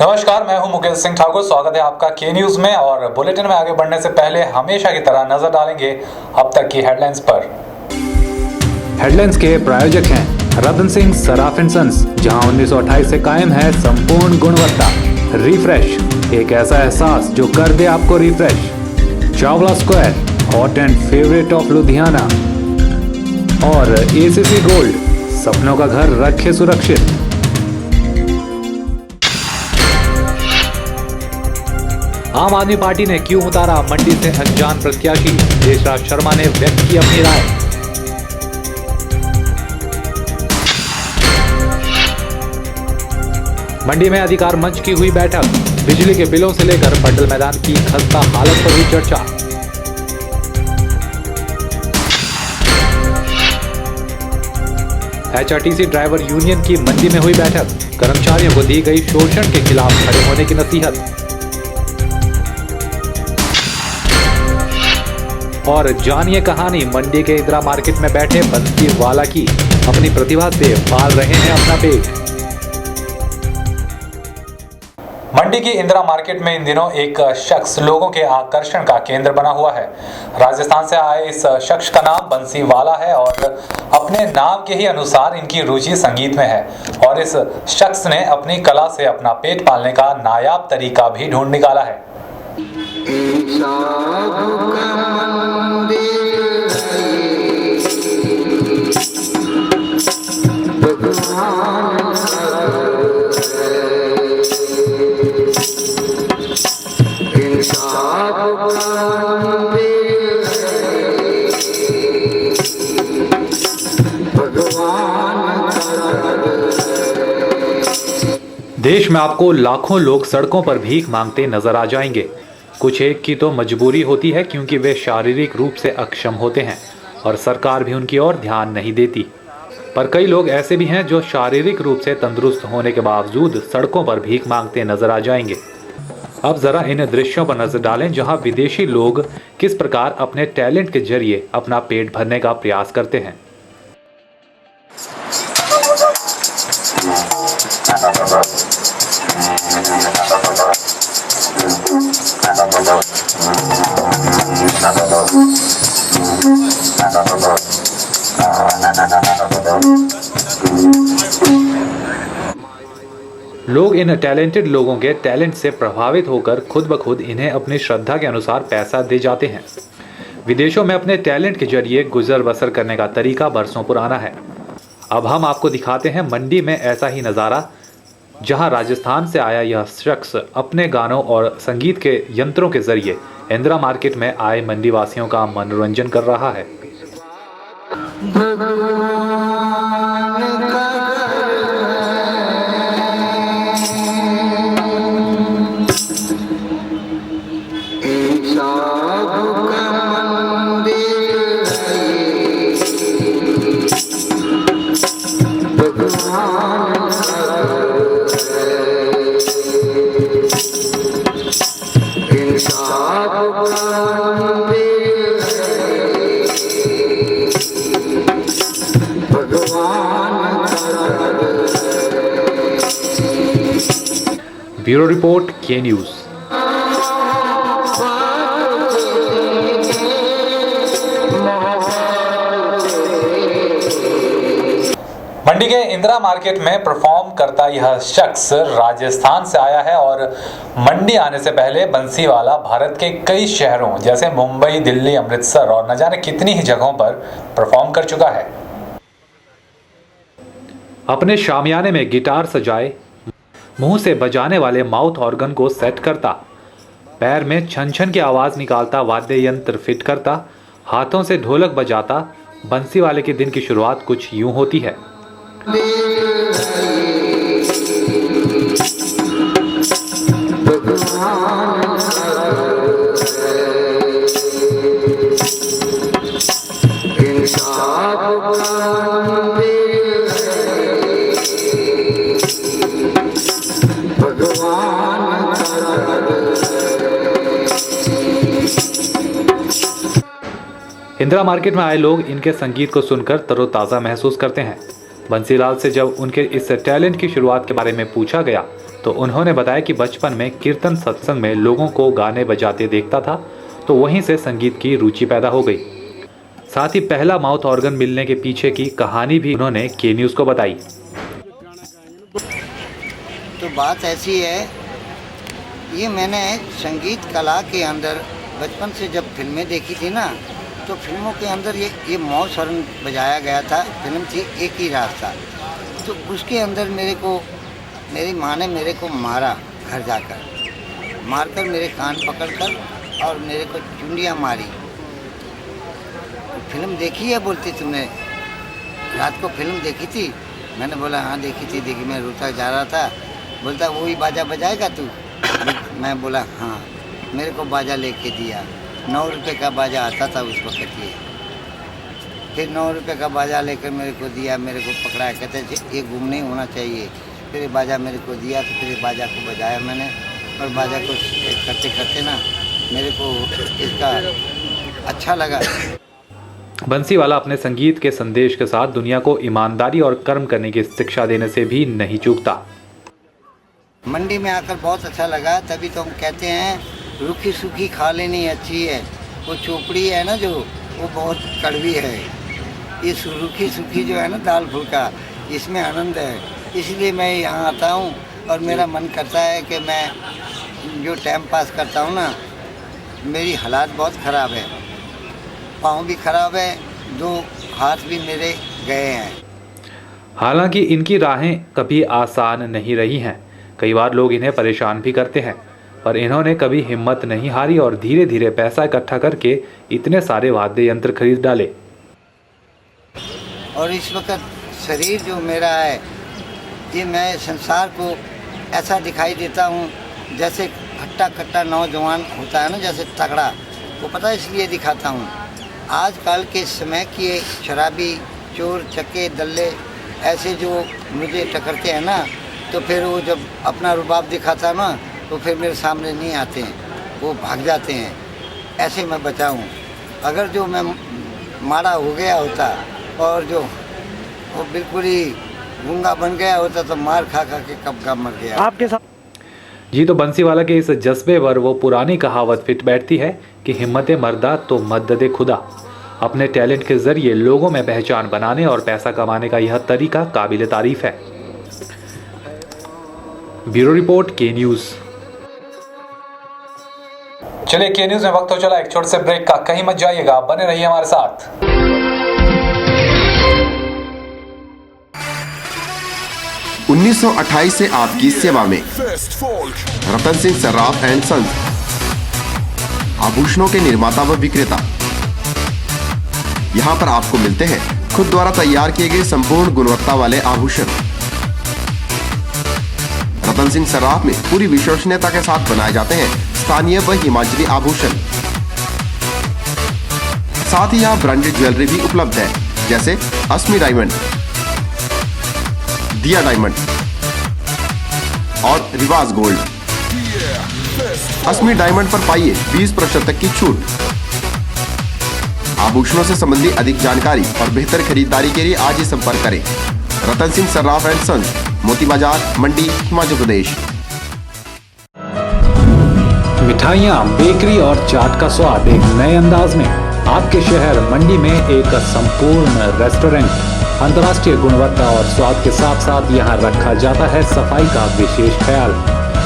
नमस्कार, मैं हूं मुकेश सिंह ठाकुर। स्वागत है आपका के न्यूज में। और बुलेटिन में आगे बढ़ने से पहले हमेशा की तरह नजर डालेंगे अब तक की हेडलाइंस पर। हेडलाइंस के प्रायोजक हैं रतन सिंह सराफ एंड सन्स, जहां 1928 से कायम है संपूर्ण गुणवत्ता। रिफ्रेश, एक ऐसा एहसास जो कर दे आपको refresh. Chawla square, hot and favourite of Ludhiana. और एसीसी गोल्ड, सपनों का घर रखे सुरक्षित। आम आदमी पार्टी ने क्यों उतारा मंडी से अनजान प्रत्याशी, देशराज शर्मा ने व्यक्त की अपनी राय। मंडी में अधिकार मंच की हुई बैठक, बिजली के बिलों से लेकर पटल मैदान की खस्ता हालत पर हुई चर्चा। एचआरटीसी ड्राइवर यूनियन की मंडी में हुई बैठक, कर्मचारियों को दी गई शोषण के खिलाफ खड़े होने की नसीहत। और जानिए कहानी मंडी के इंदिरा मार्केट में बैठे बंसी वाला की, अपनी प्रतिभा से पाल रहे हैं अपना पेट। मंडी की इंदिरा मार्केट में इन दिनों एक शख्स लोगों के आकर्षण का केंद्र बना हुआ है। राजस्थान से आए इस शख्स का नाम बंसी वाला है और अपने नाम के ही अनुसार इनकी रुचि संगीत में है। और इस शख्स ने अपनी कला से अपना पेट पालने का नायाब तरीका भी ढूंढ निकाला है। देश में आपको लाखों लोग सड़कों पर भीख मांगते नजर आ जाएंगे। कुछ एक की तो मजबूरी होती है क्योंकि वे शारीरिक रूप से अक्षम होते हैं और सरकार भी उनकी ओर ध्यान नहीं देती। पर कई लोग ऐसे भी हैं जो शारीरिक रूप से तंदुरुस्त होने के बावजूद सड़कों पर भीख मांगते नजर आ जाएंगे। अब जरा इन दृश्यों पर नजर डालें जहां विदेशी लोग किस प्रकार अपने टैलेंट के जरिए अपना पेट भरने का प्रयास करते हैं। लोग इन टैलेंटेड लोगों के टैलेंट से प्रभावित होकर खुद ब खुद इन्हें अपनी श्रद्धा के अनुसार पैसा दे जाते हैं। विदेशों में अपने टैलेंट के जरिए गुजर बसर करने का तरीका बरसों पुराना है। अब हम आपको दिखाते हैं मंडी में ऐसा ही नज़ारा, जहां राजस्थान से आया यह शख्स अपने गानों और संगीत के यंत्रों के जरिए इंदिरा मार्केट में आए मंडी वासियों का मनोरंजन कर रहा है। ब्यूरो रिपोर्ट, के न्यूज। मंडी के इंदिरा मार्केट में परफॉर्म करता यह शख्स राजस्थान से आया है और मंडी आने से पहले बंसी वाला भारत के कई शहरों जैसे मुंबई, दिल्ली, अमृतसर और न जाने कितनी ही जगहों पर परफॉर्म कर चुका है। अपने शामियाने में गिटार सजाए, मुंह से बजाने वाले माउथ ऑर्गन को सेट करता, पैर में छन छन की आवाज निकालता वाद्य यंत्र फिट करता, हाथों से ढोलक बजाता, बंसी वाले के दिन की शुरुआत कुछ यूं होती है। इंदिरा मार्केट में आए लोग इनके संगीत को सुनकर तरोताज़ा महसूस करते हैं। बंसीलाल से जब उनके इस टैलेंट की शुरुआत के बारे में पूछा गया तो उन्होंने बताया कि बचपन में कीर्तन सत्संग में लोगों को गाने बजाते देखता था, तो वहीं से संगीत की रुचि पैदा हो गई। साथ ही पहला माउथ ऑर्गन मिलने के पीछे की कहानी भी उन्होंने के न्यूज़ को बताई। तो बात ऐसी है, ये मैंने संगीत कला के अंदर बचपन से जब फिल्में देखी थी ना, तो फिल्मों के अंदर ये माउथ ऑर्गन बजाया गया था। फिल्म थी एक ही रास्ता, तो उसके अंदर मेरी माँ ने मेरे को मारा, घर जाकर मारकर मेरे कान पकड़कर और मेरे को चुंडियाँ मारी। फिल्म देखी है? बोलती तुमने रात को फिल्म देखी थी? मैंने बोला हाँ देखी थी। मैं रोता जा रहा था। बोलता वही बाजा बजाएगा तू? मैं बोला हाँ। मेरे को बाजा लेके दिया। 9 रुपये का बाजा आता था उस वक्त ये। फिर 9 रुपये का बाजा लेकर मेरे को दिया, मेरे को पकड़ाया, कहते ये गुम नहीं होना चाहिए। फिर ये बाजा मेरे को दिया, तो फिर ये बाजा को बजाया मैंने, और बाजा को करते करते ना मेरे को इसका अच्छा लगा। बंसीवाला अपने संगीत के संदेश के साथ दुनिया को ईमानदारी और कर्म करने की शिक्षा देने से भी नहीं चूकता। मंडी में आकर बहुत अच्छा लगा, तभी तो हम कहते हैं रूखी सूखी खा लेनी अच्छी है। वो चोपड़ी है ना जो, वो बहुत कड़वी है। ये रूखी सूखी जो है ना दाल फुल्का, इसमें आनंद है। इसलिए मैं यहाँ आता हूँ और मेरा मन करता है कि मैं जो टाइम पास करता हूँ ना, मेरी हालात बहुत ख़राब है, पाँव भी ख़राब है, 2 हाथ भी मेरे गए हैं। हालांकि इनकी राहें कभी आसान नहीं रही हैं। कई बार लोग इन्हें परेशान भी करते हैं, पर इन्होंने कभी हिम्मत नहीं हारी और धीरे धीरे पैसा इकट्ठा करके इतने सारे वाद्य यंत्र खरीद डाले। और इस वक्त शरीर जो मेरा है, ये मैं संसार को ऐसा दिखाई देता हूँ जैसे खट्टा खट्टा नौजवान होता है ना, जैसे तगड़ा, वो पता है इसलिए दिखाता हूँ। आजकल के समय के शराबी, चोर, चक्के, दल्ले ऐसे जो मुझे टकरते हैं ना, तो फिर वो जब अपना रुबाब दिखाता ना, तो फिर मेरे सामने नहीं आते हैं, वो भाग जाते हैं। ऐसे मैं बचा हूँ। अगर जो मैं माड़ा हो गया होता और जो वो बिल्कुल ही गूंगा बन गया होता, तो मार खा खा के कब का मर गया। आपके साथ जी, तो बंसीवाला के इस जज्बे पर वो पुरानी कहावत फिट बैठती है कि हिम्मत मर्दा तो मदद खुदा। अपने टैलेंट के जरिए लोगों में पहचान बनाने और पैसा कमाने का यह तरीका काबिल तारीफ है। ब्यूरो रिपोर्ट, के न्यूज़। चलिए, के न्यूज़ में वक्त हो चला एक छोटे से ब्रेक का। कहीं मत जाइएगा, बने रहिए हमारे साथ। 1928 से आपकी सेवा में रतन सिंह सर्राफ एंड सन्स, आभूषणों के निर्माता व विक्रेता। यहाँ पर आपको मिलते हैं खुद द्वारा तैयार किए गए संपूर्ण गुणवत्ता वाले आभूषण। रतन सिंह सर्राफ में पूरी विश्वसनीयता के साथ बनाए जाते हैं स्थानीय व हिमाचली आभूषण। साथ ही यहाँ ब्रांडेड ज्वेलरी भी उपलब्ध है, जैसे अस्मी डायमंड, दिया डायमंड और रिवाज गोल्ड। अस्मी डायमंड पर पाइए 20% तक की छूट। आभूषणों से संबंधित अधिक जानकारी और बेहतर खरीदारी के लिए आज ही संपर्क करें। रतन सिंह सर्राफ एंड सन्स, मोती बाजार, मंडी, हिमाचल प्रदेश। मिठाइयाँ, बेकरी और चाट का स्वाद एक नए अंदाज में आपके शहर मंडी में एक संपूर्ण रेस्टोरेंट। अंतर्राष्ट्रीय गुणवत्ता और स्वाद के साथ साथ यहाँ रखा जाता है सफाई का विशेष ख्याल।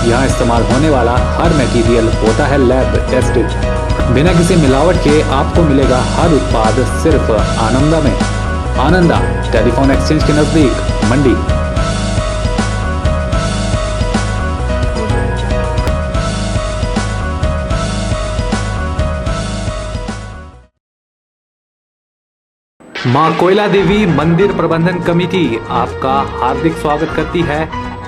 यहाँ इस्तेमाल होने वाला हर मटेरियल होता है लैब टेस्टेड। बिना किसी मिलावट के आपको मिलेगा हर उत्पाद सिर्फ आनंदा में। आनंदा टेलीफोन एक्सचेंज के नजदीक, मंडी। मां कोयला देवी मंदिर प्रबंधन कमेटी आपका हार्दिक स्वागत करती है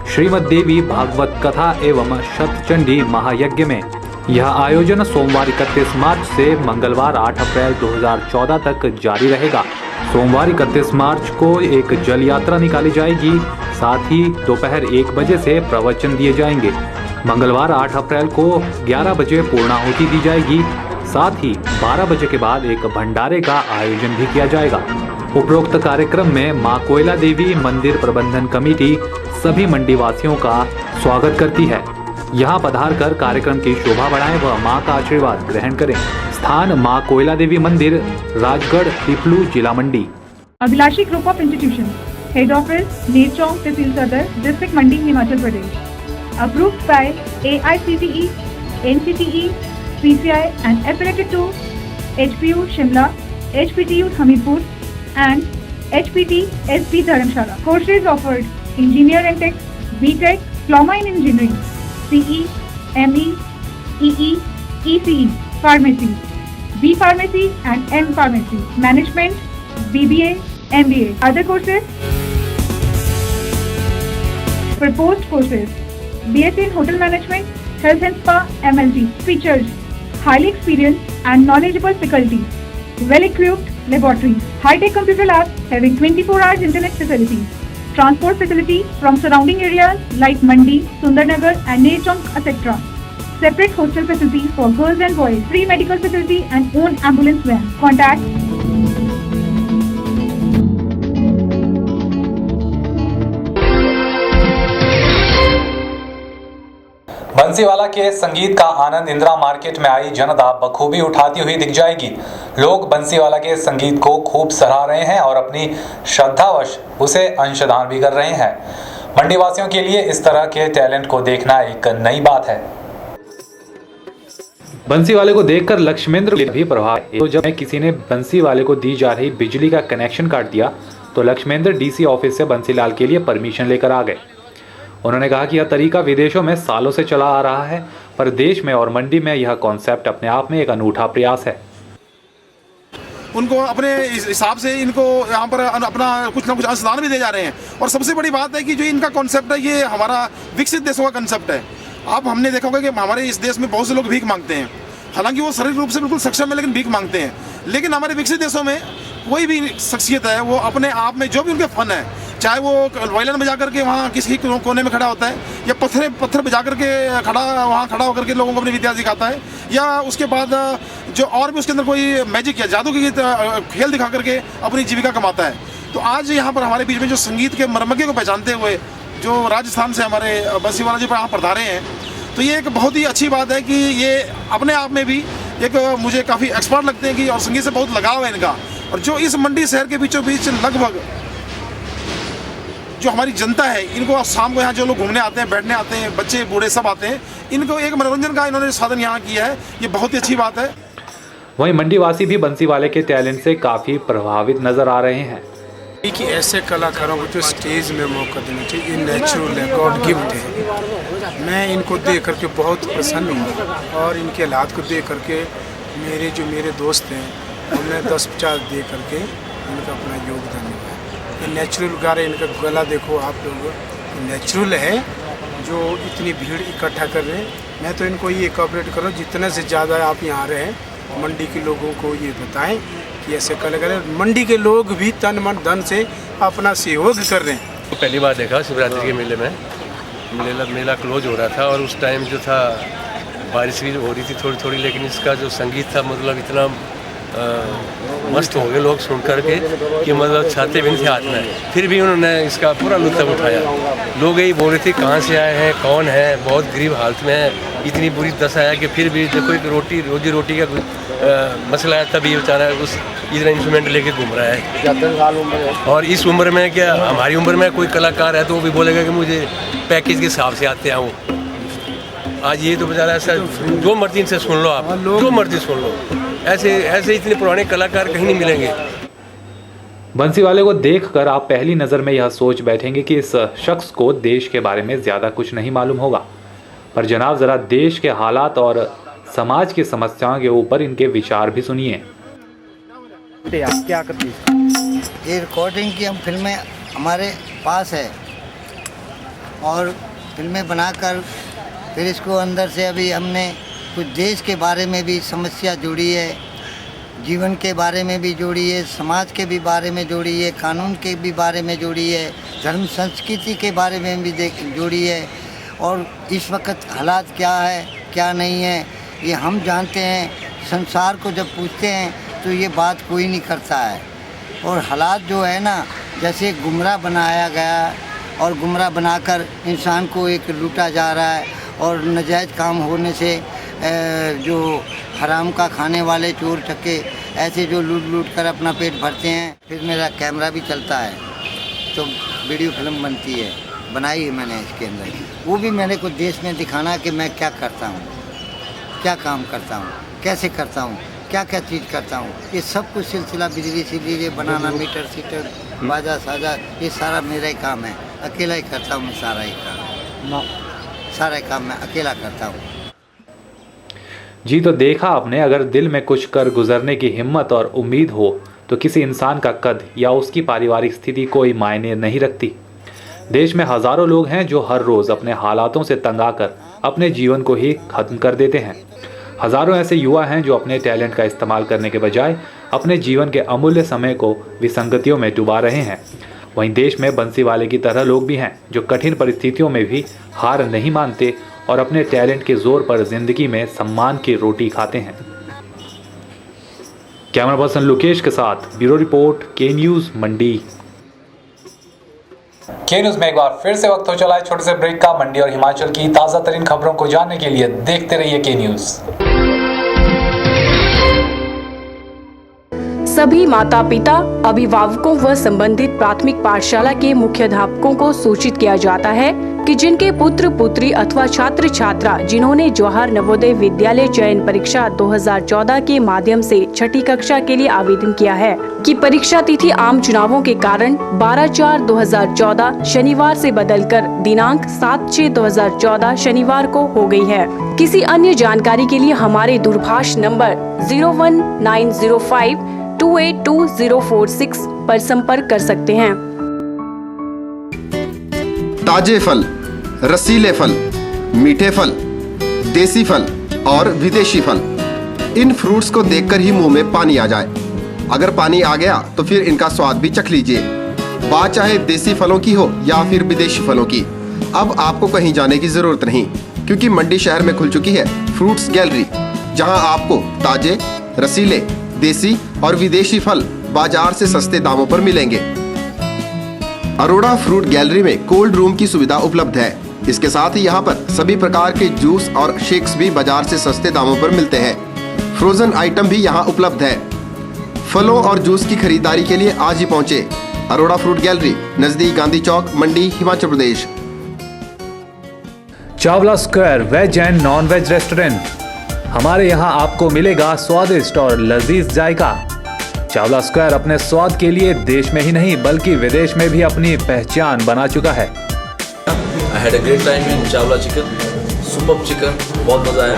श्रीमद देवी भागवत कथा एवं शतचंडी महायज्ञ में। यह आयोजन सोमवार 31 मार्च से मंगलवार 8 अप्रैल 2014 तक जारी रहेगा। सोमवार 31 मार्च को एक जल यात्रा निकाली जाएगी। साथ ही दोपहर 1 बजे से प्रवचन दिए जाएंगे। मंगलवार 8 अप्रैल को 11 बजे पूर्णाहुति दी जाएगी। साथ ही 12 बजे के बाद एक भंडारे का आयोजन भी किया जाएगा। उपरोक्त कार्यक्रम में मां कोयला देवी मंदिर प्रबंधन कमेटी सभी मंडी वासियों का स्वागत करती है। यहां पधार कर कार्यक्रम की शोभा बढ़ाएं व मां का आशीर्वाद ग्रहण करें। स्थान मां कोयला देवी मंदिर, राजगढ़, पिपलू, जिला Mandi. Abhilashi group of institution, head office Nerchowk, तहसील Sadar, district Mandi, Himachal Pradesh. Approved by AICTE, NCTE, PCI and affiliated to HPU Shimla, HPTU Hamirpur and HPT SP Dharamshala. Courses offered: Engineer and Tech, BTech, Diploma in Engineering, CE, ME, EE, ECE, Pharmacy, B Pharmacy and M Pharmacy, Management, BBA, MBA. Other courses: proposed courses: BSc in Hotel Management, Health and Spa, MLT. Features: highly experienced and knowledgeable faculty, well-equipped laboratories, high-tech computer labs having 24 hours internet facilities, transport facility from surrounding areas like Mandi, Sundarnagar and Neerchonk, etc. Separate hostel facility for girls and boys, free medical facility and own ambulance van. Contact Bansiwala के संगीत का आनंद Indira market में आई जनता बखूबी उठाती हुई दिख जाएगी। लोग बंसीवाला के संगीत को खूब सराह रहे हैं और अपनी श्रद्धावश उसे अंशदान भी कर रहे हैं। मंडी वासियों के लिए इस तरह के टैलेंट को देखना एक नई बात है। बंसीवाले को देखकर लक्ष्मेंद्र भी प्रभावित। तो जब किसी ने बंसीवाले को दी जा रही बिजली का कनेक्शन काट दिया तो लक्ष्मेंद्र DC ऑफिस से बंसीलाल के लिए परमिशन लेकर आ गए। उन्होंने कहा कि यह तरीका विदेशों में सालों से चला आ रहा है, पर देश में और मंडी में यह कॉन्सेप्ट अपने आप में एक अनूठा प्रयास है। उनको अपने हिसाब से इनको यहाँ पर अपना कुछ ना कुछ अंशदान भी दे जा रहे हैं। और सबसे बड़ी बात है कि जो इनका कॉन्सेप्ट है ये हमारा विकसित देशों का कॉन्सेप्ट है। आप हमने देखा होगा कि हमारे इस देश में बहुत से लोग भीख मांगते हैं, हालांकि वो शारीरिक रूप से बिल्कुल सक्षम है लेकिन भीख मांगते हैं। लेकिन हमारे विकसित देशों में कोई भी शख्सियत है वो अपने आप में जो भी उनके फन है, चाहे वो वायलिन बजा करके वहाँ किसी कोने में खड़ा होता है या पत्थर बजा करके वहाँ खड़ा होकर के लोगों को अपनी विद्या सिखाता है, या उसके बाद जो और भी उसके अंदर कोई मैजिक या जादू की खेल दिखा करके अपनी जीविका कमाता है। तो आज यहाँ पर हमारे बीच में जो संगीत के मर्मज्ञ को पहचानते हुए जो राजस्थान से हमारे बंसीवाला जी पर यहाँ पधारे हैं, तो ये एक बहुत ही अच्छी बात है कि ये अपने आप में भी एक मुझे काफ़ी एक्सपर्ट लगते हैं कि और संगीत से बहुत लगाव है इनका। और जो इस मंडी शहर के बीचों बीच लगभग जो हमारी जनता है, इनको शाम को यहाँ जो लोग घूमने आते हैं, बैठने आते हैं, बच्चे बूढ़े सब आते हैं, इनको एक मनोरंजन का इन्होंने साधन यहाँ किया है, ये बहुत ही अच्छी बात है। वहीं मंडीवासी भी बंसीवाले के टैलेंट से काफ़ी प्रभावित नजर आ रहे हैं कि ऐसे कलाकारों को जो स्टेज में मौका देना चाहिए, ये नेचुरल है, गॉड गिफ्ट है। मैं इनको देख करके बहुत प्रसन्न हूँ और इनके हालात को देख करके मेरे दोस्त हैं उन्हें 10-50 दे करके इनका अपना योगदान दिया। ये नेचुरल गा रहे, इनका गला देखो आप लोग, नेचुरल है जो इतनी भीड़ इकट्ठा कर रहे हैं। मैं तो इनको ये कोऑपरेट करो जितने से ज़्यादा आप यहाँ आ रहे हैं, मंडी के लोगों को ये बताएं कि ऐसे कलाकार, मंडी के लोग भी तन मन धन से अपना सहयोग कर रहे हैं। पहली बार देखा शिवरात्रि के मेले में, मेला क्लोज हो रहा था और उस टाइम जो था बारिश भी हो रही थी थोड़ी थोड़ी, लेकिन इसका जो संगीत था मतलब इतना मस्त हो गए लोग सुन करके कि मतलब छाते भी नहीं थे हाथ में, फिर भी उन्होंने इसका पूरा लुत्फ़ उठाया। लोग यही बोल रहे थे कहाँ से आए हैं, कौन है, बहुत गरीब हालत में है, इतनी बुरी दशा है कि फिर भी देखो एक रोजी रोटी का मसला है, तभी बेचारा उस इतना इंस्ट्रूमेंट लेके घूम रहा है। और इस उम्र में क्या हमारी उम्र में कोई कलाकार है तो वो भी बोलेगा कि मुझे पैकेज के हिसाब से आते हैं वो। आज ये तो बेचारा ऐसा जो मर्जी से सुन लो, आप जो मर्जी सुन लो, ऐसे इतने पुराने कलाकार कहीं नहीं मिलेंगे। बंसीवाले को देखकर आप पहली नज़र में यह सोच बैठेंगे कि इस शख्स को देश के बारे में ज़्यादा कुछ नहीं मालूम होगा, पर जनाब ज़रा देश के हालात और समाज की समस्याओं के ऊपर इनके विचार भी सुनिए। क्या करते हैं? ये रिकॉर्डिंग की हम फिल्में हमारे पास है और फिल्में बनाकर फिर इसको अंदर से अभी हमने कुछ देश के बारे में भी समस्या जोड़ी है, जीवन के बारे में भी जोड़ी है, समाज के भी बारे में जोड़ी है, कानून के भी बारे में जोड़ी है, धर्म संस्कृति के बारे में भी जोड़ी है। और इस वक्त हालात क्या है क्या नहीं है ये हम जानते हैं। संसार को जब पूछते हैं तो ये बात कोई नहीं करता है। और हालात जो है ना, जैसे गुमराह बनाया गया और गुमराह बनाकर इंसान को एक लूटा जा रहा है, और नाजायज़ काम होने से जो हराम का खाने वाले चोर चक्के ऐसे जो लूट कर अपना पेट भरते हैं। फिर मेरा कैमरा भी चलता है, तो वीडियो फिल्म बनती है, बनाई है मैंने इसके अंदर। वो भी मेरे को देश में दिखाना कि मैं क्या करता हूँ, क्या काम करता हूँ, कैसे करता हूँ, क्या क्या चीज़ करता हूँ। ये सब कुछ सिलसिला बिजली से लीजिए, बनाना, मीटर सीटर, बाजा साजा, ये सारा मेरा ही काम है। अकेला ही करता हूँ मैं सारा ही काम, सारा काम मैं अकेला करता हूँ। जी तो देखा आपने, अगर दिल में कुछ कर गुजरने की हिम्मत और उम्मीद हो तो किसी इंसान का कद या उसकी पारिवारिक स्थिति कोई मायने नहीं रखती। देश में हजारों लोग हैं जो हर रोज़ अपने हालातों से तंग आकर अपने जीवन को ही खत्म कर देते हैं। हजारों ऐसे युवा हैं जो अपने टैलेंट का इस्तेमाल करने के बजाय अपने जीवन के अमूल्य समय को विसंगतियों में डुबा रहे हैं। वहीं देश में बंसीवाले की तरह लोग भी हैं जो कठिन परिस्थितियों में भी हार नहीं मानते और अपने टैलेंट के जोर पर जिंदगी में सम्मान की रोटी खाते हैं। कैमरा पर्सन लोकेश के साथ ब्यूरो रिपोर्ट, के न्यूज़, मंडी। के न्यूज़ में एक बार फिर से वक्त हो चला है छोटे से ब्रेक का। मंडी और हिमाचल की ताज़ा तरीन खबरों को जानने के लिए देखते रहिए के न्यूज़। सभी माता पिता, अभिभावकों व संबंधित प्राथमिक पाठशाला के मुख्याध्यापकों को सूचित किया जाता है कि जिनके पुत्र पुत्री अथवा छात्र छात्रा जिन्होंने जवाहर नवोदय विद्यालय चयन परीक्षा 2014 के माध्यम से छठी कक्षा के लिए आवेदन किया है कि परीक्षा तिथि आम चुनावों के कारण 12/4/2014 शनिवार से बदलकर दिनांक 7/6/2014 शनिवार को हो गई है। किसी अन्य जानकारी के लिए हमारे दूरभाष नंबर 01905282046 पर संपर्क कर सकते हैं। ताजे फल, रसीले फल, मीठे फल, देसी फल और विदेशी फल, इन फ्रूट्स को देखकर ही मुंह में पानी आ जाए। अगर पानी आ गया तो फिर इनका स्वाद भी चख लीजिए। बात चाहे देसी फलों की हो या फिर विदेशी फलों की, अब आपको कहीं जाने की जरूरत नहीं, क्योंकि मंडी शहर में खुल चुकी है फ्रूट्स गैलरी, जहां आपको ताजे, रसीले, देसी और विदेशी फल बाजार से सस्ते दामों पर मिलेंगे। अरोड़ा फ्रूट गैलरी में कोल्ड रूम की सुविधा उपलब्ध है। इसके साथ ही यहाँ पर सभी प्रकार के जूस और शेक्स भी बाजार से सस्ते दामों पर मिलते हैं। फ्रोजन आइटम भी यहाँ उपलब्ध है। फलों और जूस की खरीदारी के लिए आज ही पहुँचे अरोड़ा फ्रूट गैलरी, नजदीक Gandhi Chowk, Mandi, Himachal Pradesh. Chawla square veg and non veg restaurant. हमारे यहाँ आपको मिलेगा स्वादिष्ट और लजीज जायका। चावला स्क्वायर अपने स्वाद के लिए देश में ही नहीं बल्कि विदेश में भी अपनी पहचान बना चुका है। I had a great time in Chawla chicken, superb chicken, बहुत मजा आया।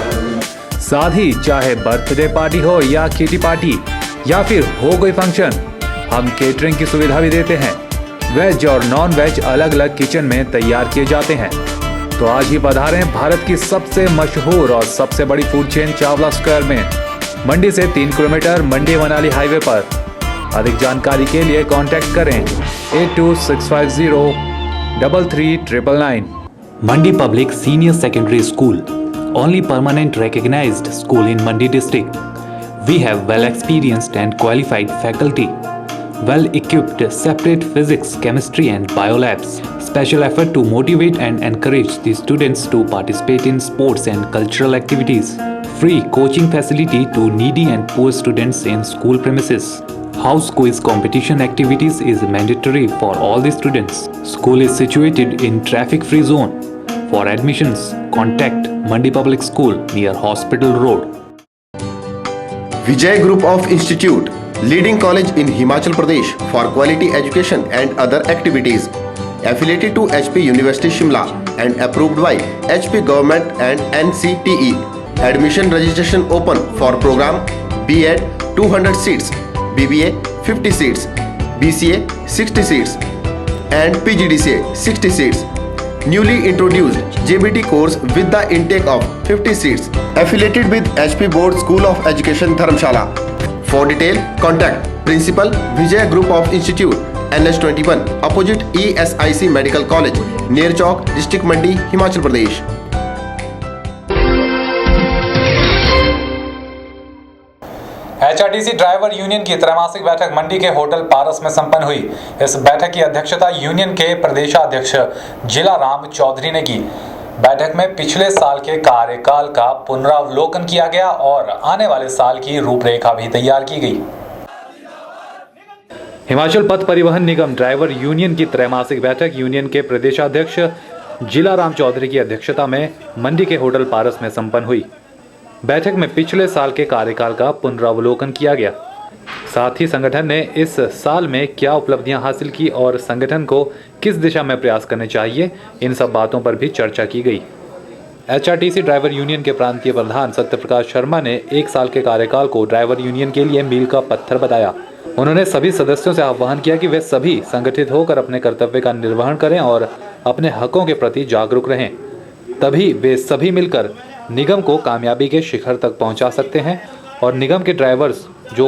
साथ ही चाहे बर्थडे पार्टी हो या किटी पार्टी या फिर हो कोई फंक्शन, हम केटरिंग की सुविधा भी देते हैं। वेज और नॉन वेज अलग अलग किचन में तैयार किए जाते हैं। तो आज ही पधारें भारत की सबसे मशहूर और सबसे बड़ी फूड चेन चावला स्क्वायर में, मंडी से 3 किलोमीटर, मंडी मनाली हाईवे पर। अधिक जानकारी के लिए कांटेक्ट करें 8265033999। Mandi public senior secondary school, only permanent recognized school in Mandi district. We have well experienced and qualified faculty, well equipped separate physics, chemistry and biolabs. Special effort to motivate and encourage the students to participate in sports and cultural activities. Free coaching facility to needy and poor students in school premises. House quiz competition activities is mandatory for all the students. School is situated in traffic free zone. For admissions, contact Mandi Public School near Hospital Road. Vijay Group of Institute, leading college in Himachal Pradesh for quality education and other activities. Affiliated to HP University Shimla and approved by HP Government and NCTE. Admission registration open for program B.Ed 200 seats, BBA 50 seats, BCA 60 seats and PGDCA 60 seats. Newly introduced JBT course with the intake of 50 seats. Affiliated with HP Board School of Education Dharamshala. For detail, contact Principal Vijay Group of Institute, NH21, opposite ESIC Medical College, near Chowk, District Mandi, Himachal Pradesh. HRTC driver union की त्रैमासिक बैठक मंडी के hotel पारस में संपन्न हुई। इस बैठक की अध्यक्षता यूनियन के प्रदेशाध्यक्ष जिला राम चौधरी ने की। बैठक में पिछले साल के कार्यकाल का पुनरावलोकन किया गया और आने वाले साल की रूपरेखा भी तैयार की गई। हिमाचल पथ परिवहन निगम ड्राइवर यूनियन की त्रैमासिक बैठक यूनियन के प्रदेशाध्यक्ष जिला राम चौधरी की अध्यक्षता में मंडी के होटल पारस में संपन्न हुई। बैठक में पिछले साल के कार्यकाल का पुनरावलोकन किया गया। साथ ही संगठन ने इस साल में क्या उपलब्धियां हासिल की और संगठन को किस दिशा में प्रयास करने चाहिए, इन सब बातों पर भी चर्चा की गई। एचआरटीसी ड्राइवर यूनियन के प्रांतीय प्रधान सत्यप्रकाश शर्मा ने 1 साल के कार्यकाल को ड्राइवर यूनियन के लिए मील का पत्थर बताया। उन्होंने सभी सदस्यों से आह्वान किया कि वे सभी संगठित होकर अपने कर्तव्य का निर्वहन करें और अपने हकों के प्रति जागरूक रहें। तभी वे सभी मिलकर निगम को कामयाबी के शिखर तक पहुंचा सकते हैं और निगम के ड्राइवर्स जो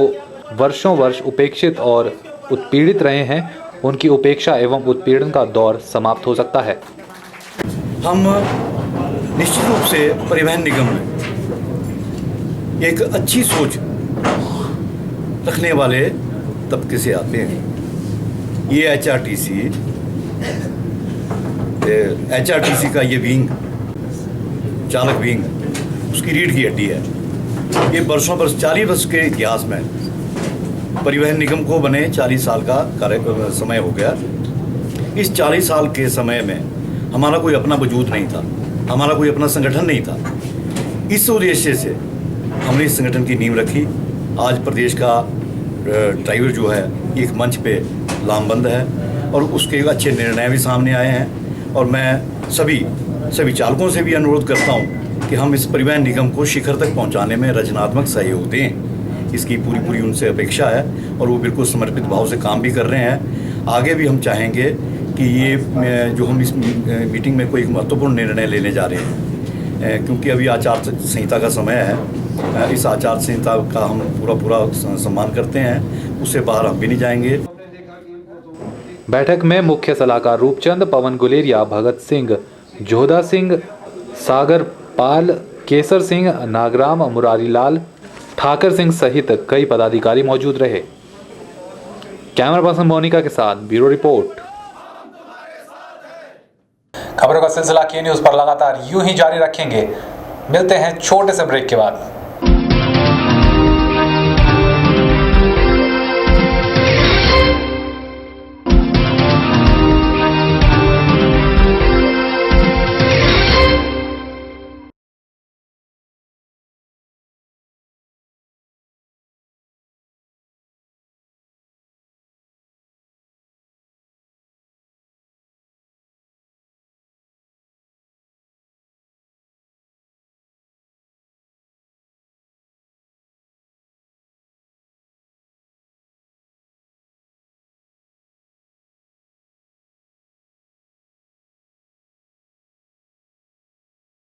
वर्षों वर्ष उपेक्षित और उत्पीड़ित रहे हैं, उनकी उपेक्षा एवं उत्पीड़न का दौर समाप्त हो सकता है। हम निश्चित रूप से परिवहन निगम में एक अच्छी सोच रखने वाले तबके से आते हैं। ये एचआरटीसी का ये विंग, चालक विंग, उसकी रीढ़ की हड्डी है। ये बरसों बरस 40 वर्ष के इतिहास में परिवहन निगम को बने 40 साल का समय हो गया। इस 40 साल के समय में हमारा कोई अपना वजूद नहीं था, हमारा कोई अपना संगठन नहीं था। इस उद्देश्य से हमने इस संगठन की नींव रखी। आज प्रदेश का ड्राइवर जो है एक मंच पे लामबंद है और उसके अच्छे निर्णय भी सामने आए हैं। और मैं सभी चालकों से भी अनुरोध करता हूं कि हम इस परिवहन निगम को शिखर तक पहुंचाने में रचनात्मक सहयोग दें। इसकी पूरी उनसे अपेक्षा है और वो बिल्कुल समर्पित भाव से काम भी कर रहे हैं। आगे भी हम चाहेंगे कि ये जो हम इस मीटिंग में कोई महत्वपूर्ण निर्णय लेने जा रहे हैं, क्योंकि अभी आचार संहिता का समय है। इस आचार संहिता का हम पूरा सम्मान करते हैं, उससे बाहर हम भी नहीं जाएंगे। बैठक में मुख्य सलाहकार रूपचंद, पवन गुलेरिया, भगत सिंह, जोधा सिंह, सागर पाल, केसर सिंह, नागराम, मुरारी लाल, ठाकर सिंह सहित कई पदाधिकारी मौजूद रहे। कैमरा पर्सन मोनिका के साथ ब्यूरो रिपोर्ट। खबरों का सिलसिला के न्यूज़ पर लगातार यूं ही जारी रखेंगे। मिलते हैं छोटे से ब्रेक के बाद।